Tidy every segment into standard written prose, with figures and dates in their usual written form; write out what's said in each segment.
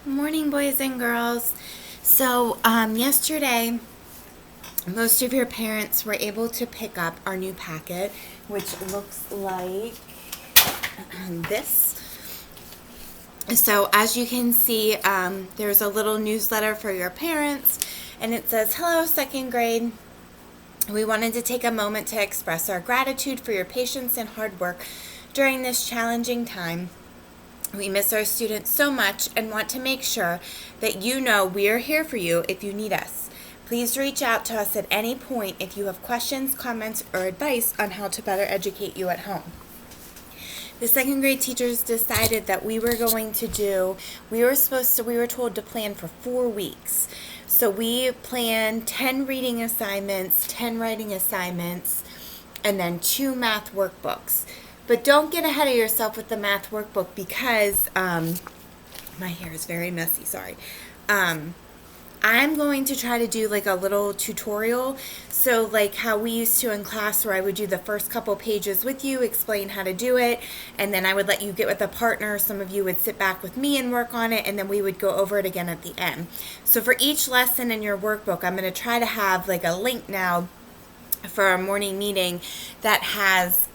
Morning, boys and girls. So, yesterday, most of your parents were able to pick up our new packet, which looks like this. So, as you can see, there's a little newsletter for your parents, and it says, "Hello, second grade. We wanted to take a moment to express our gratitude for your patience and hard work during this challenging time. We miss our students so much and want to make sure that you know we are here for you if you need us. Please reach out to us at any point if you have questions, comments, or advice on how to better educate you at home." The second grade teachers decided that we were told to plan for 4 weeks. So we planned 10 reading assignments, 10 writing assignments, and then 2 math workbooks. But don't get ahead of yourself with the math workbook because my hair is very messy, sorry. I'm going to try to do like a little tutorial. So like how we used to in class where I would do the first couple pages with you, explain how to do it, and then I would let you get with a partner. Some of you would sit back with me and work on it, and then we would go over it again at the end. So for each lesson in your workbook, I'm going to try to have like a link now for our morning meeting that has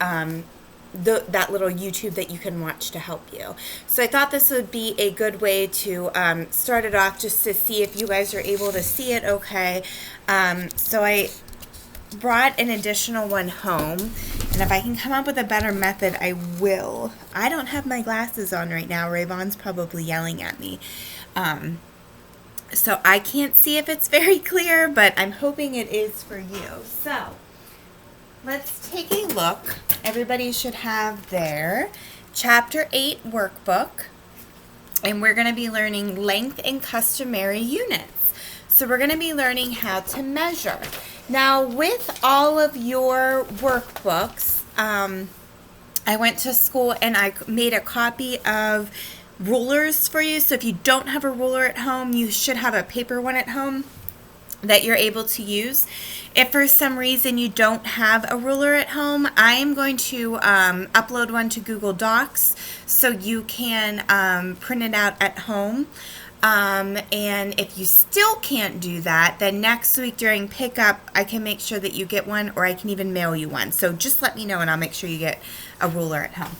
that little YouTube that you can watch to help you. So I thought this would be a good way to start it off just to see if you guys are able to see it okay. So I brought an additional one home, and if I can come up with a better method, I will. I don't have my glasses on right now. Rayvon's probably yelling at me. So I can't see if it's very clear, but I'm hoping it is for you. So let's take a look. Everybody should have their Chapter 8 workbook, and we're going to be learning length and customary units. So we're going to be learning how to measure. Now, with all of your workbooks, I went to school and I made a copy of rulers for you. So if you don't have a ruler at home, you should have a paper one at home that you're able to use. If for some reason you don't have a ruler at home, I am going to upload one to Google Docs so you can print it out at home. And if you still can't do that, then next week during pickup, I can make sure that you get one, or I can even mail you one. So just let me know and I'll make sure you get a ruler at home.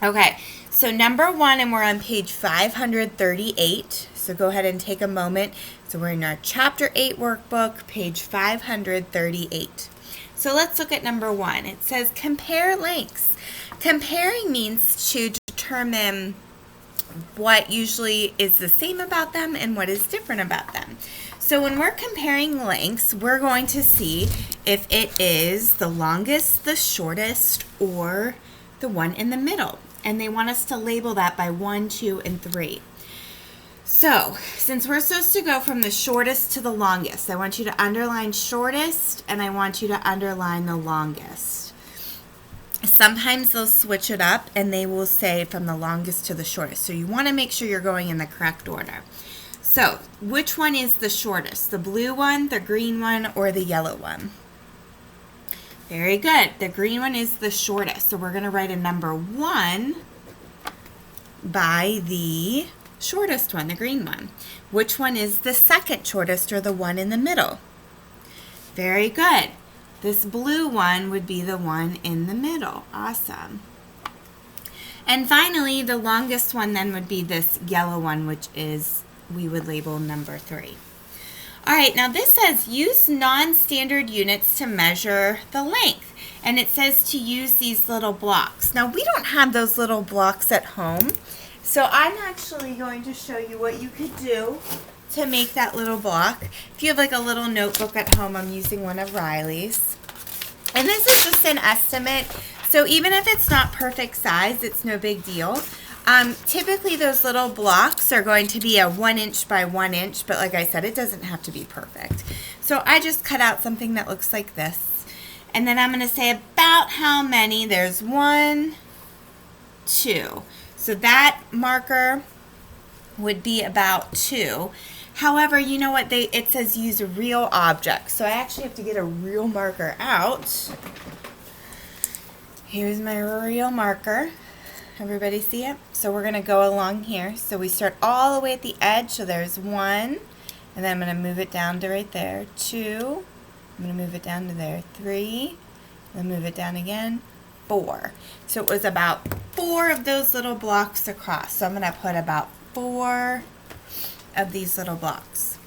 Okay, so number 1, and we're on page 538. So go ahead and take a moment. So we're in our Chapter 8 workbook, page 538. So let's look at number 1. It says compare lengths. Comparing means to determine what usually is the same about them and what is different about them. So when we're comparing lengths, we're going to see if it is the longest, the shortest, or the one in the middle. And they want us to label that by 1, 2, and 3. So, since we're supposed to go from the shortest to the longest, I want you to underline shortest, and I want you to underline the longest. Sometimes they'll switch it up, and they will say from the longest to the shortest. So you want to make sure you're going in the correct order. So, which one is the shortest? The blue one, the green one, or the yellow one? Very good. The green one is the shortest. So we're going to write a number 1 by the shortest one, the green one. Which one is the second shortest, or the one in the middle? Very good. This blue one would be the one in the middle. Awesome. And finally, the longest one then would be this yellow one, which is, we would label number 3. All right, now this says use non-standard units to measure the length. And it says to use these little blocks. Now, we don't have those little blocks at home. So I'm actually going to show you what you could do to make that little block. If you have like a little notebook at home, I'm using one of Riley's. And this is just an estimate. So even if it's not perfect size, it's no big deal. Typically those little blocks are going to be a 1 inch by 1 inch, but like I said, it doesn't have to be perfect. So I just cut out something that looks like this. And then I'm going to say about how many. There's 1, 2. So that marker would be about 2. However, you know what? It says use real objects. So I actually have to get a real marker out. Here's my real marker. Everybody see it? So we're going to go along here. So we start all the way at the edge. So there's 1, and then I'm going to move it down to right there. 2, I'm going to move it down to there. 3, then move it down again. 4. So it was about 4 of those little blocks across. So I'm going to put about 4 of these little blocks.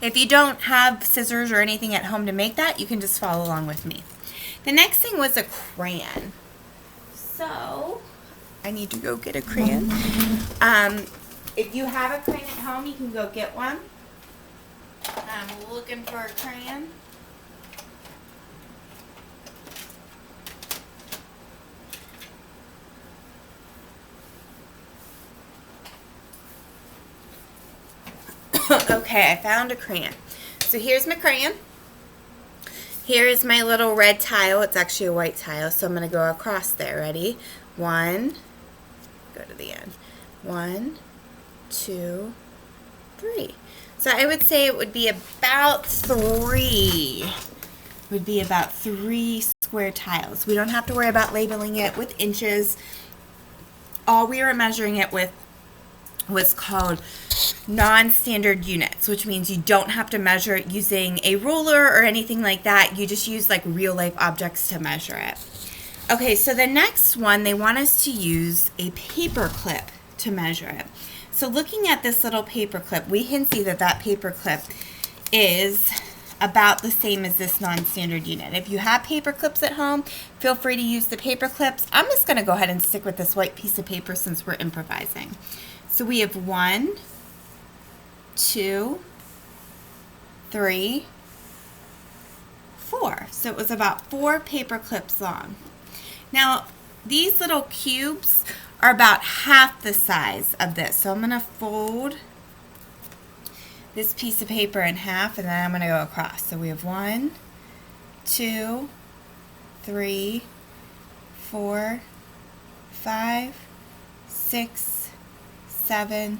If you don't have scissors or anything at home to make that, you can just follow along with me. The next thing was a crayon. So I need to go get a crayon. If you have a crayon at home, you can go get one. I'm looking for a crayon. Okay, I found a crayon. So here's my crayon. Here is my little red tile. It's actually a white tile, so I'm going to go across there. Ready? 1, go to the end. 1, 2, 3. So I would say it would be about 3. Would be about 3 square tiles. We don't have to worry about labeling it with inches. All we were measuring it with was called non-standard units, which means you don't have to measure it using a ruler or anything like that. You just use like real life objects to measure it. Okay, so the next one, they want us to use a paper clip to measure it. So looking at this little paper clip, we can see that that paper clip is about the same as this non-standard unit. If you have paper clips at home, feel free to use the paper clips. I'm just going to go ahead and stick with this white piece of paper since we're improvising. So we have 1, 2, 3, 4. So it was about 4 paper clips long. Now, these little cubes are about half the size of this. So I'm going to fold this piece of paper in half, and then I'm going to go across. So we have 1, 2, 3, 4, 5, 6, 7,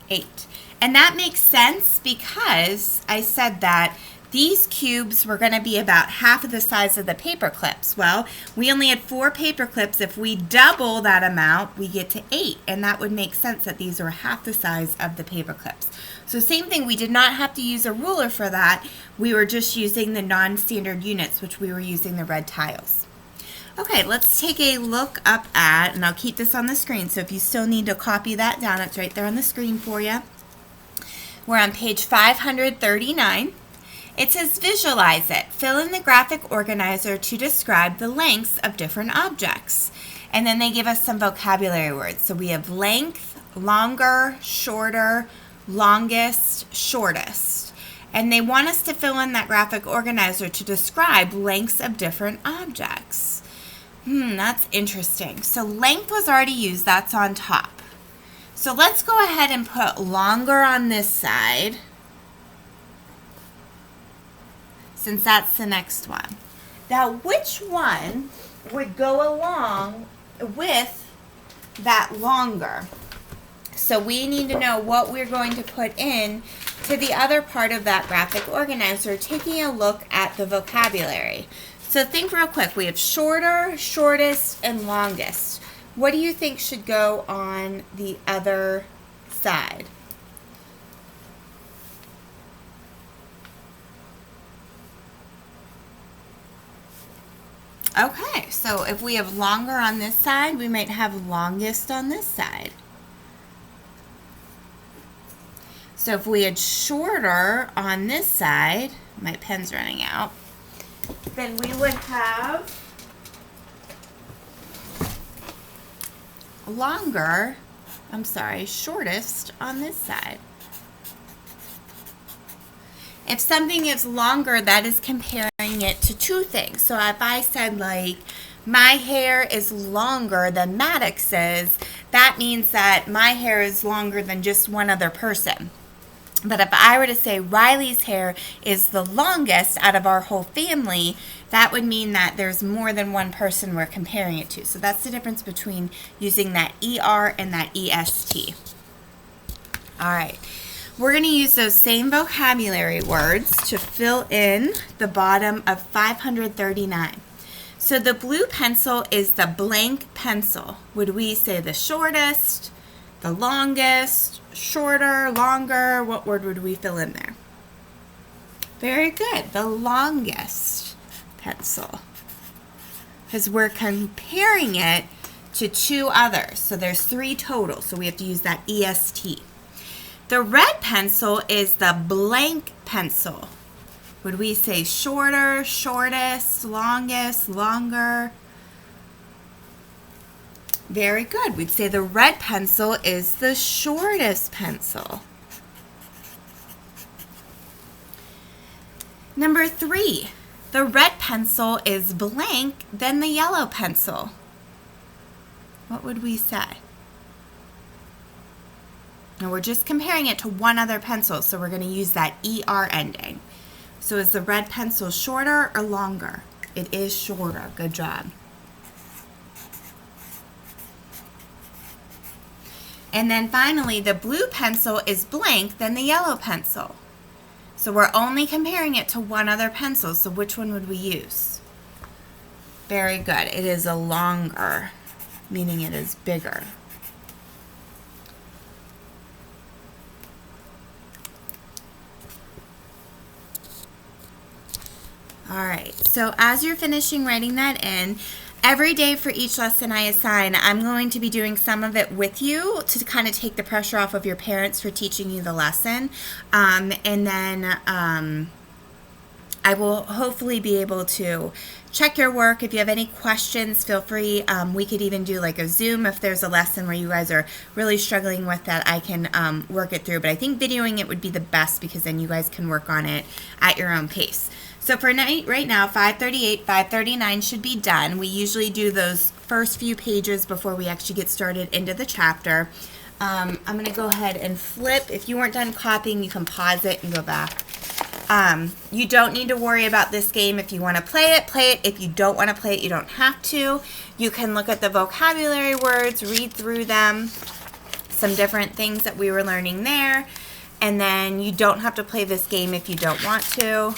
8. And that makes sense because I said that these cubes were going to be about half of the size of the paper clips. Well, we only had 4 paper clips. If we double that amount, we get to 8. And that would make sense that these are half the size of the paper clips. So same thing, we did not have to use a ruler for that. We were just using the non-standard units, which we were using the red tiles. Okay, let's take a look up at, and I'll keep this on the screen, so if you still need to copy that down, it's right there on the screen for you. We're on page 539. It says visualize it. Fill in the graphic organizer to describe the lengths of different objects. And then they give us some vocabulary words. So we have length, longer, shorter, longest, shortest. And they want us to fill in that graphic organizer to describe lengths of different objects. That's interesting. So length was already used. That's on top. So let's go ahead and put longer on this side, since that's the next one. Now, which one would go along with that longer? So we need to know what we're going to put in to the other part of that graphic organizer, taking a look at the vocabulary. So think real quick. We have shorter, shortest, and longest. What do you think should go on the other side? Okay, so if we have longer on this side, we might have longest on this side. So if we had shorter on this side, my pen's running out, then we would have shortest on this side. If something is longer, that is comparing it to 2 things. So if I said like, my hair is longer than Maddox's, that means that my hair is longer than just one other person. But if I were to say Riley's hair is the longest out of our whole family, that would mean that there's more than one person we're comparing it to. So that's the difference between using that ER and that EST. All right. We're going to use those same vocabulary words to fill in the bottom of 539. So the blue pencil is the blank pencil. Would we say the shortest, the longest, shorter, longer? What word would we fill in there? Very good. The longest pencil. Because we're comparing it to two others. So there's 3 total. So we have to use that EST. The red pencil is the blank pencil. Would we say shorter, shortest, longest, longer? Very good. We'd say the red pencil is the shortest pencil. Number 3, the red pencil is blank than the yellow pencil. What would we say? Now we're just comparing it to one other pencil, so we're going to use that ER ending. So is the red pencil shorter or longer? It is shorter. Good job. And then finally, the blue pencil is blank than the yellow pencil. So we're only comparing it to one other pencil, so which one would we use? Very good. It is a longer, meaning it is bigger. All right, so as you're finishing writing that in, every day for each lesson I assign, I'm going to be doing some of it with you to kind of take the pressure off of your parents for teaching you the lesson. And then I will hopefully be able to check your work. If you have any questions, feel free. We could even do like a Zoom if there's a lesson where you guys are really struggling with that. I can work it through. But I think videoing it would be the best because then you guys can work on it at your own pace. So for right now, 538, 539 should be done. We usually do those first few pages before we actually get started into the chapter. I'm going to go ahead and flip. If you weren't done copying, you can pause it and go back. You don't need to worry about this game. If you want to play it, play it. If you don't want to play it, you don't have to. You can look at the vocabulary words, read through them, some different things that we were learning there. And then you don't have to play this game if you don't want to.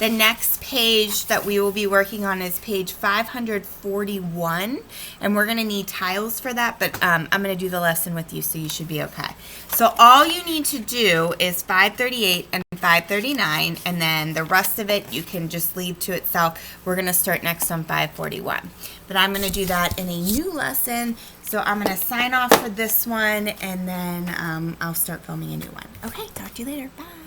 The next page that we will be working on is page 541, and we're going to need tiles for that, but I'm going to do the lesson with you, so you should be okay. So all you need to do is 538 and 539, and then the rest of it you can just leave to itself. We're going to start next on 541, but I'm going to do that in a new lesson, so I'm going to sign off for this one, and then I'll start filming a new one. Okay, talk to you later. Bye.